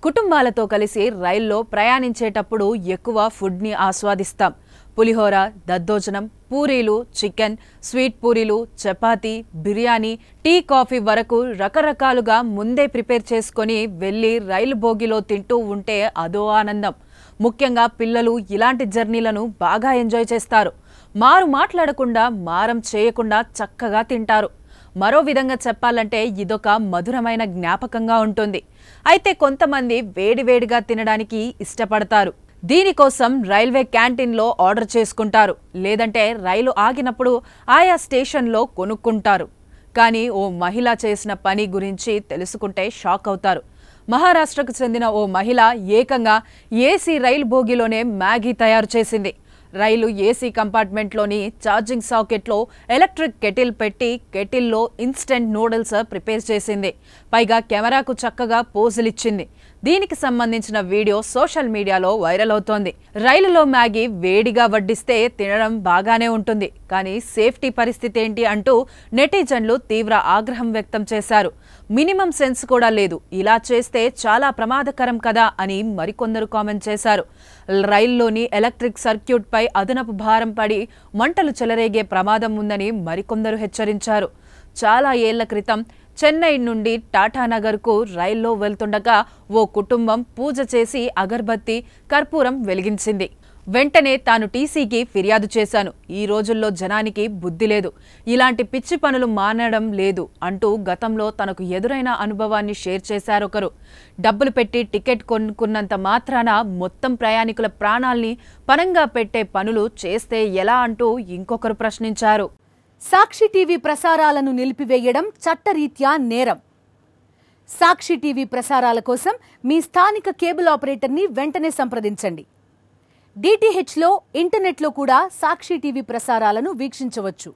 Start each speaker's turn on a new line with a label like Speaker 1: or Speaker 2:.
Speaker 1: కుటుంబాలతో కలిసి రైల్లో ప్రయాణించేటప్పుడు ఎక్కువ ఫుడ్ని ఆస్వాదిస్తాం. పులిహోర, దద్దోజనం, పూరీలు, చికెన్, స్వీట్ పూరీలు, చపాతీ, బిర్యానీ, టీ, కాఫీ వరకు రకరకాలుగా ముందే ప్రిపేర్ చేసుకొని వెళ్ళి రైలు బోగిలో తింటూ ఉంటే అదో ఆనందం. ముఖ్యంగా పిల్లలు ఇలాంటి జర్నీలను బాగా ఎంజాయ్ చేస్తారు. మాట్లాడకుండా, మారం చేయకుండా చక్కగా తింటారు. మరో విధంగా చెప్పాలంటే ఇదొక మధురమైన జ్ఞాపకంగా ఉంటుంది. అయితే కొంతమంది వేడివేడిగా తినడానికి ఇష్టపడతారు. దీనికోసం రైల్వే క్యాంటీన్లో ఆర్డర్ చేసుకుంటారు, లేదంటే రైలు ఆగినప్పుడు ఆయా స్టేషన్లో కొనుక్కుంటారు. కానీ ఓ మహిళ చేసిన పని గురించి తెలుసుకుంటే షాక్ అవుతారు. మహారాష్ట్రకు చెందిన ఓ మహిళ ఏకంగా ఏసీ రైలు బోగిలోనే మ్యాగీ తయారు చేసింది. రైలు ఏసీ కంపార్ట్మెంట్లోని ఛార్జింగ్ సాకెట్లో ఎలక్ట్రిక్ కెటిల్ పెట్టి కెటిల్లో ఇన్స్టెంట్ నూడిల్స్ ప్రిపేర్ చేసింది. పైగా కెమెరాకు చక్కగా పోజులిచ్చింది. దీనికి సంబంధించిన వీడియో సోషల్ మీడియాలో వైరల్ అవుతోంది. రైలులో మ్యాగీ వేడిగా వడ్డిస్తే తినడం బాగానే ఉంటుంది, కానీ సేఫ్టీ పరిస్థితి ఏంటి అంటూ నెటిజన్లు తీవ్ర ఆగ్రహం వ్యక్తం చేశారు. మినిమం సెన్స్ కూడా లేదు, ఇలా చేస్తే చాలా ప్రమాదకరం కదా అని మరికొందరు కామెంట్ చేశారు. రైల్లోని ఎలక్ట్రిక్ సర్క్యూట్ పై అదనపు భారం పడి మంటలు చెలరేగే ప్రమాదం ఉందని మరికొందరు హెచ్చరించారు. చాలా ఏళ్ల క్రితం చెన్నై నుండి టాటానగర్కు రైల్లో వెళ్తుండగా ఓ కుటుంబం పూజ చేసి అగర్బత్తి, కర్పూరం వెలిగించింది. వెంటనే తాను టీసీకి ఫిర్యాదు చేశాను. ఈ రోజుల్లో జనానికి బుద్ధి లేదు, ఇలాంటి పిచ్చి పనులు మానడం లేదు అంటూ గతంలో తనకు ఎదురైన అనుభవాన్ని షేర్ చేశారొకరు. డబ్బులు పెట్టి టికెట్ కొనుక్కున్నంత మాత్రాన మొత్తం ప్రయాణికుల ప్రాణాల్ని పణంగా పెట్టే పనులు చేస్తే ఎలా అంటూ ఇంకొకరు ప్రశ్నించారు.
Speaker 2: సాక్షి టీవీ ప్రసారాలను నిలిపివేయడం చట్టరీత్యా నేరం. సాక్షి టీవీ ప్రసారాల కోసం మీ స్థానిక కేబుల్ ఆపరేటర్ని వెంటనే సంప్రదించండి. DTHలో, ఇంటర్నెట్లో కూడా సాక్షి టీవీ ప్రసారాలను వీక్షించవచ్చు.